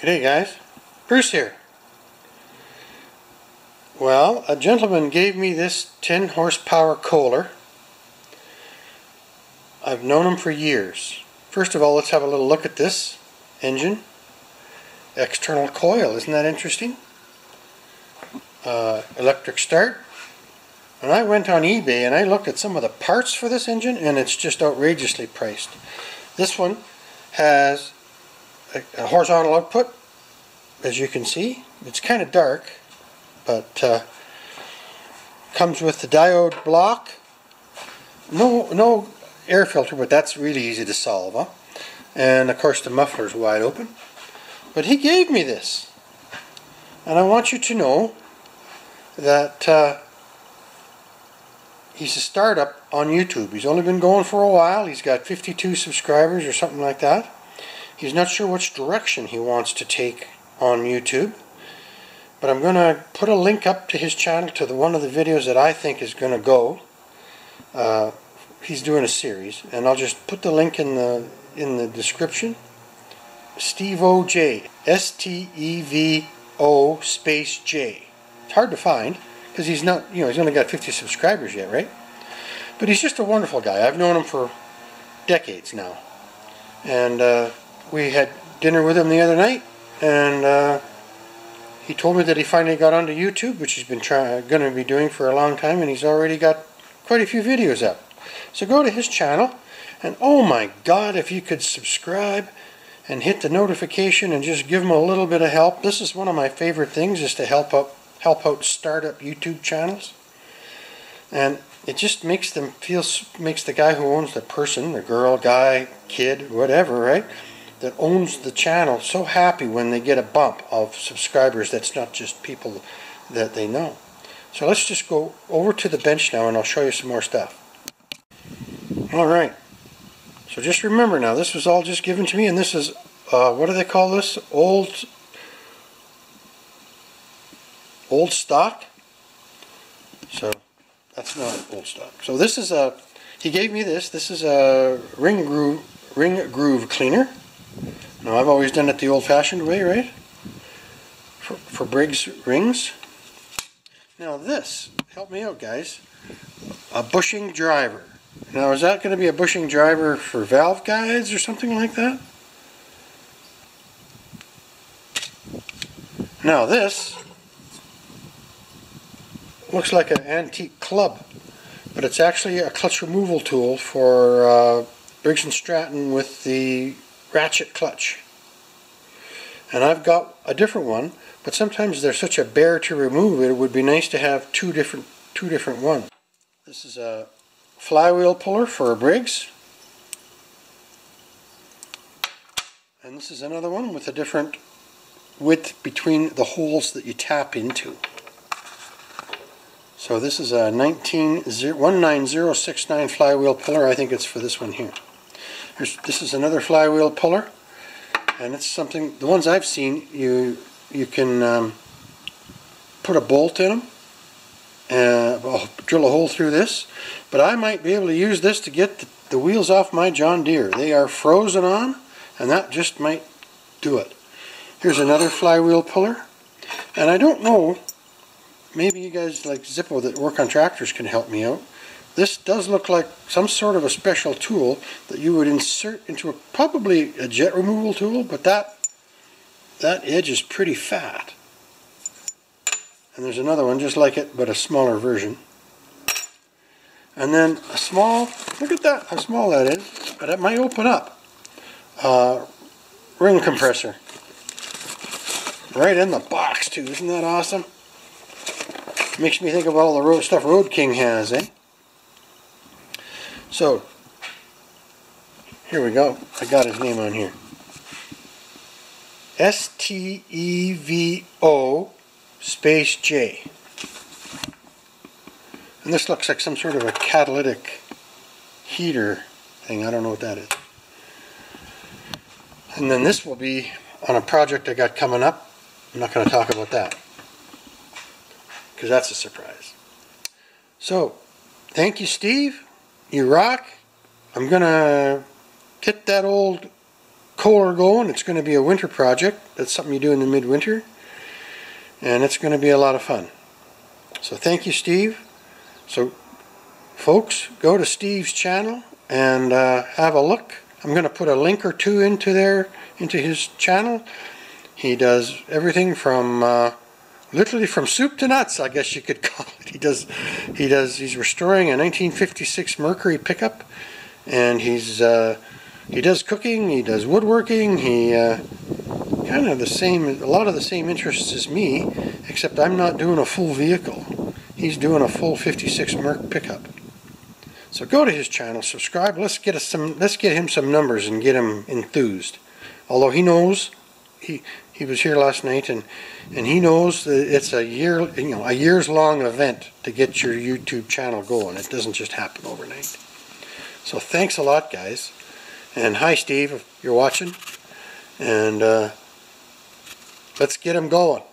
G'day guys, Bruce here. Well, a gentleman gave me this 10 horsepower Kohler. I've known him for years. First of all, let's have a little look at this engine. External coil, isn't that interesting? Electric start. And I went on eBay and I looked at some of the parts for this engine and it's just outrageously priced. This one has a horizontal output, as you can see. It's kind of dark, but comes with the diode block. No air filter, but that's really easy to solve, huh? And of course the muffler's wide open. But he gave me this, and I want you to know that he's a startup on YouTube. He's only been going for a while. He's got 52 subscribers or something like that. He's not sure which direction he wants to take on YouTube, but I'm going to put a link up to his channel to one of the videos that I think is going to go. He's doing a series, and I'll just put the link in the description. Stevo J, S-T-E-V-O space J. It's hard to find because he's not, he's only got 50 subscribers yet, right? But he's just a wonderful guy. I've known him for decades now, and we had dinner with him the other night, and he told me that he finally got onto YouTube, which he's been going to be doing for a long time, and he's already got quite a few videos up. So go to his channel, and oh my God, if you could subscribe and hit the notification and just give him a little bit of help. This is one of my favorite things, is to help out startup YouTube channels, and it just makes them makes the guy who owns the person, the girl, guy, kid, whatever, right, that owns the channel so happy when they get a bump of subscribers that's not just people that they know. So let's just go over to the bench now and I'll show you some more stuff. Alright, so just remember now, this was all just given to me, and this is, what do they call this? Old stock? So that's not old stock. So this is he gave me this is a ring groove cleaner. Now I've always done it the old-fashioned way, right? For Briggs rings. Now this, help me out guys, a bushing driver. Now is that going to be a bushing driver for valve guides or something like that? Now this looks like an antique club, but it's actually a clutch removal tool for Briggs & Stratton with the ratchet clutch. And I've got a different one, but sometimes they're such a bear to remove, it would be nice to have two different ones. This is a flywheel puller for a Briggs, and this is another one with a different width between the holes that you tap into. So this is a 19069 flywheel puller. I think it's for this one here. This is another flywheel puller, and it's something, the ones I've seen, you can put a bolt in them and drill a hole through this, but I might be able to use this to get the wheels off my John Deere. They are frozen on, and that just might do it. Here's another flywheel puller, and I don't know, maybe you guys like Zippo that work on tractors can help me out. This does look like some sort of a special tool that you would insert into probably a jet removal tool, but that edge is pretty fat. And there's another one just like it, but a smaller version. And then a small, look at that, how small that is, but it might open up. Ring compressor. Right in the box too, isn't that awesome? Makes me think of all the stuff Road King has, eh? So, here we go. I got his name on here. S-T-E-V-O space J. And this looks like some sort of a catalytic heater thing. I don't know what that is. And then this will be on a project I got coming up. I'm not going to talk about that, because that's a surprise. So, thank you, Steve. You rock. I'm going to get that old Kohler going. It's going to be a winter project. That's something you do in the midwinter. And it's going to be a lot of fun. So thank you, Steve. So folks, go to Steve's channel and have a look. I'm going to put a link or two into his channel. He does everything from literally from soup to nuts, I guess you could call it. He's restoring a 1956 Mercury pickup, and he does cooking, he does woodworking, he kind of a lot of the same interests as me, except I'm not doing a full vehicle. He's doing a full 56 Merc pickup. So go to his channel, subscribe. Let's get him some numbers and get him enthused. Although he knows, he was here last night, and he knows that it's a years long event to get your YouTube channel going. It doesn't just happen overnight. So thanks a lot, guys. And hi, Steve, if you're watching. And let's get him going.